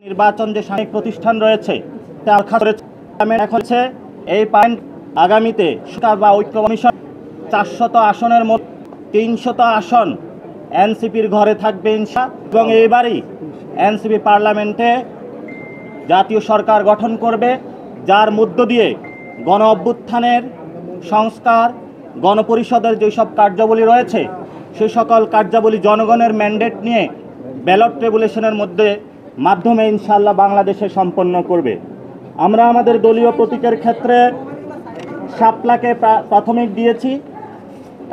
নির্বাচন যে সাময়িক প্রতিষ্ঠান রয়েছে তার এখন এই পয়েন্ট আগামীতে সরকার বা ঐক্য কমিশন 400 আসনের মধ্যে 300 আসন এনসিপির ঘরে থাকবে এবং এইবারই এনসিপি পার্লামেন্টে জাতীয় সরকার গঠন করবে, যার মধ্য দিয়ে গণ অভ্যুত্থানের সংস্কার, গণপরিষদের যেসব কার্যাবলী রয়েছে সেই সকল কার্যাবলী জনগণের ম্যান্ডেট নিয়ে ব্যালট রেগুলেশনের মাধ্যমে ইনশাআল্লাহ বাংলাদেশে সম্পন্ন করবে। আমরা আমাদের দলীয় প্রতীকের ক্ষেত্রে শাপলাকে প্রাথমিক দিয়েছি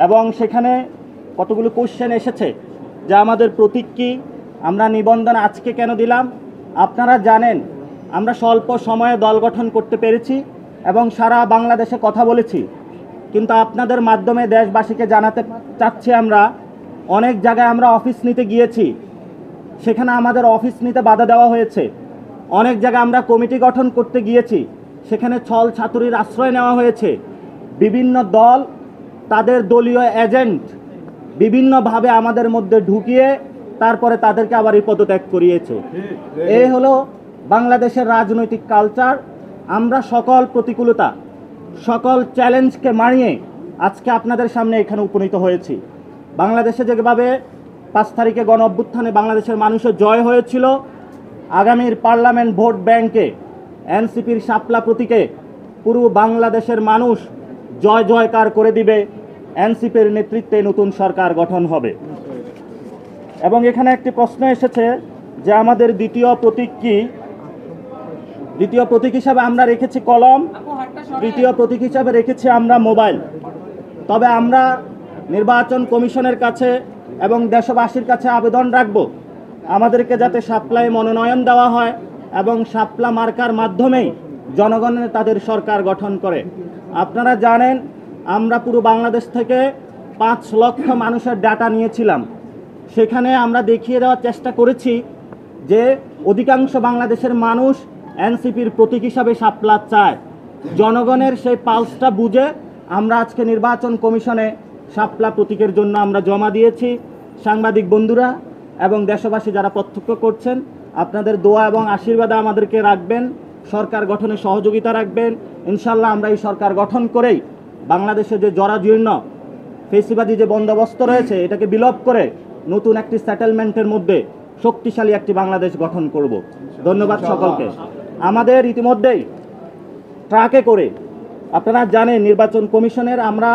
এবং সেখানে কতগুলো কোশ্চেন এসেছে যে আমাদের প্রতীক কি, আমরা নিবন্ধন আজকে কেন দিলাম। আপনারা জানেন আমরা স্বল্প সময়ে দল গঠন করতে পেরেছি এবং সারা বাংলাদেশে কথা বলেছি, কিন্তু আপনাদের মাধ্যমে দেশবাসীকে জানাতে চাচ্ছি আমরা অনেক জায়গায় আমরা অফিস নিতে গিয়েছি, সেখানে আমাদের অফিস নিতে বাধা দেওয়া হয়েছে। অনেক জায়গায় আমরা কমিটি গঠন করতে গিয়েছি, সেখানে ছল ছাতুরির আশ্রয় নেওয়া হয়েছে। বিভিন্ন দল তাদের দলীয় এজেন্ট বিভিন্নভাবে আমাদের মধ্যে ঢুকিয়ে তারপরে তাদেরকে আবার পদত্যাগ করিয়েছে। এই হলো বাংলাদেশের রাজনৈতিক কালচার। আমরা সকল প্রতিকূলতা, সকল চ্যালেঞ্জকে মানিয়ে আজকে আপনাদের সামনে এখানে উপনীত হয়েছি। বাংলাদেশে যেভাবে 5 তারিখে গণ অভ্যুত্থানে বাংলাদেশের মানুষের জয় হয়েছিল, আগামীর পার্লামেন্ট ভোট ব্যাংকে এনসিপির শাপলা প্রতীকে পুরো বাংলাদেশের মানুষ জয় জয়কার করে দিবে। এনসিপির নেতৃত্বে নতুন সরকার গঠন হবে। এবং এখানে একটি প্রশ্ন এসেছে যে আমাদের দ্বিতীয় প্রতীক কি। দ্বিতীয় প্রতীক হিসাবে আমরা রেখেছি কলম, তৃতীয় প্রতীক হিসাবে রেখেছি আমরা মোবাইল। তবে আমরা নির্বাচন কমিশনের কাছে এবং দেশবাসীর কাছে আবেদন রাখব আমাদেরকে যাতে শাপলায় মনোনয়ন দেওয়া হয় এবং শাপলা মার্কার মাধ্যমেই জনগণের তাদের সরকার গঠন করে। আপনারা জানেন আমরা পুরো বাংলাদেশ থেকে 5 লক্ষ মানুষের ডাটা নিয়েছিলাম। সেখানে আমরা দেখিয়ে দেওয়ার চেষ্টা করেছি যে অধিকাংশ বাংলাদেশের মানুষ এনসিপির প্রতীক হিসাবে শাপলা চায়। জনগণের সেই পালসটা বুঝে আমরা আজকে নির্বাচন কমিশনে শাপলা প্রতীকের জন্য আমরা জমা দিয়েছি। সাংবাদিক বন্ধুরা এবং দেশবাসী যারা প্রত্যক্ষ করছেন, আপনাদের দোয়া এবং আশীর্বাদ আমাদেরকে রাখবেন, সরকার গঠনে সহযোগিতা রাখবেন। ইনশাল্লাহ আমরা এই সরকার গঠন করেই বাংলাদেশে যে জরাজীর্ণ ফেসিবাদী যে বন্দোবস্ত রয়েছে এটাকে বিলোপ করে নতুন একটি সেটেলমেন্টের মধ্যে শক্তিশালী একটি বাংলাদেশ গঠন করব। ধন্যবাদ সকলকে। আমাদের ইতিমধ্যেই ট্রাকে করে আপনারা জানেন নির্বাচন কমিশনের আমরা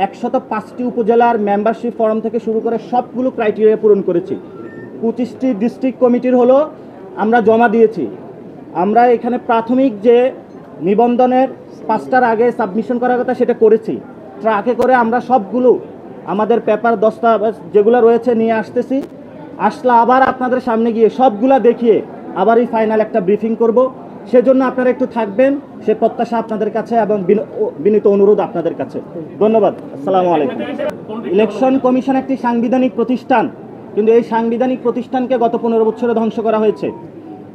105টি উপজেলার মেম্বারশিপ ফর্ম থেকে শুরু করে সবগুলো ক্রাইটেরিয়া পূরণ করেছি। 25টি ডিস্ট্রিক্ট কমিটির হলো আমরা জমা দিয়েছি। আমরা এখানে প্রাথমিক যে নিবন্ধনের 5টার আগে সাবমিশন করার কথা সেটা করেছি। ট্রাকে করে আমরা সবগুলো আমাদের পেপার দস্তাবেজ যেগুলো রয়েছে নিয়ে আসতেছি। আসলে আবার আপনাদের সামনে গিয়ে সবগুলা দেখিয়ে আবার এই ফাইনাল একটা ব্রিফিং করব। সেজন্য আপনারা একটু থাকবেন, সে প্রত্যাশা আপনাদের কাছে এবং বিনীত অনুরোধ আপনাদের কাছে। ধন্যবাদ। আসসালামু আলাইকুম। ইলেকশন কমিশন একটি সাংবিধানিক প্রতিষ্ঠান, কিন্তু এই সাংবিধানিক প্রতিষ্ঠানকে গত 15 বছরে ধ্বংস করা হয়েছে।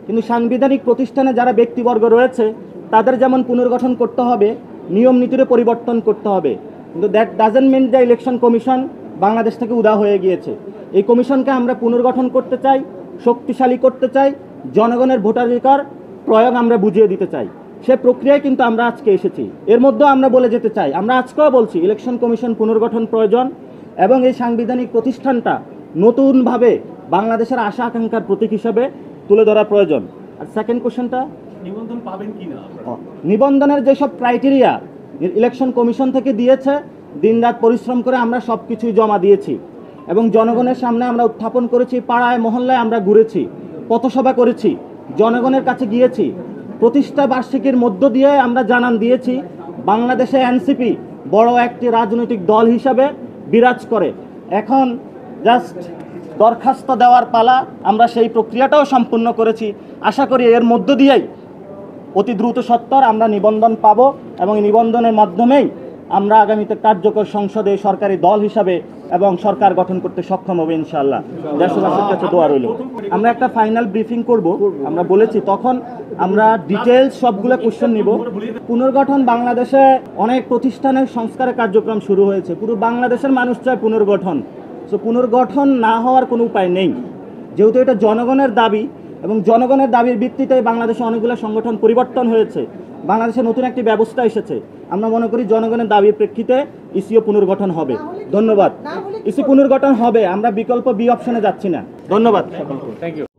কিন্তু সাংবিধানিক প্রতিষ্ঠানে যারা ব্যক্তিবর্গ রয়েছে তাদের যেমন পুনর্গঠন করতে হবে, নিয়ম নীতিরও পরিবর্তন করতে হবে। কিন্তু that doesn't mean the election commission Bangladesh থেকে উদা হয়ে গিয়েছে। এই কমিশনকে আমরা পুনর্গঠন করতে চাই, শক্তিশালী করতে চাই, জনগণের ভোটাধিকার প্রয়োগ আমরা বুঝিয়ে দিতে চাই। সে প্রক্রিয়ায় কিন্তু আমরা আজকে এসেছি। এর মধ্যেও আমরা বলে যেতে চাই, আমরা আজকেও বলছি ইলেকশন কমিশন পুনর্গঠন প্রয়োজন এবং এই সাংবিধানিক প্রতিষ্ঠানটা নতুনভাবে বাংলাদেশের আশা আকাঙ্ক্ষার প্রতীক হিসাবে তুলে ধরা প্রয়োজন। আর সেকেন্ড কোশ্চেনটা, নিবন্ধন পাবেন কিনা? নিবন্ধনের যেসব ক্রাইটেরিয়া ইলেকশন কমিশন থেকে দিয়েছে, দিনরাত পরিশ্রম করে আমরা সব কিছুই জমা দিয়েছি এবং জনগণের সামনে আমরা উত্থাপন করেছি। পাড়ায় মহল্লায় আমরা ঘুরেছি, পথসভা করেছি, জনগণের কাছে গিয়েছি। প্রতিষ্ঠা বার্ষিকীর মধ্য দিয়ে আমরা জানান দিয়েছি বাংলাদেশে এনসিপি বড় একটি রাজনৈতিক দল হিসাবে বিরাজ করে। এখন জাস্ট দরখাস্ত দেওয়ার পালা। আমরা সেই প্রক্রিয়াটাও সম্পূর্ণ করেছি। আশা করি এর মধ্য দিয়েই অতি দ্রুত সত্বর আমরা নিবন্ধন পাব এবং নিবন্ধনের মাধ্যমেই আমরা আগামীতে কার্যকর সংসদে সরকারি দল হিসাবে এবং সরকার গঠন করতে সক্ষম হবে ইনশাআল্লাহ। দেশবাসীর কাছে দোয়া রইল। আমরা একটা ফাইনাল ব্রিফিং করব, আমরা বলেছি তখন আমরা ডিটেলস সবগুলো কোশ্চেন নিব। পুনর্গঠন বাংলাদেশে অনেক প্রতিষ্ঠানের সংস্কারের কার্যক্রম শুরু হয়েছে। পুরো বাংলাদেশের মানুষ চায় পুনর্গঠন। সো পুনর্গঠন না হওয়ার কোনো উপায় নেই, যেহেতু এটা জনগণের দাবি। এবং জনগণের দাবির ভিত্তিতে বাংলাদেশে অনেকগুলো সংগঠন পরিবর্তন হয়েছে, বাংলাদেশে নতুন একটি ব্যবস্থা এসেছে। আমরা মনে করি জনগণের দাবির প্রেক্ষিতে ইসিও পুনর্গঠন হবে। ধন্যবাদ। ইসি পুনর্গঠন হবে, আমরা বিকল্প বি অপশনে যাচ্ছি না। ধন্যবাদ সকলকে। Thank you.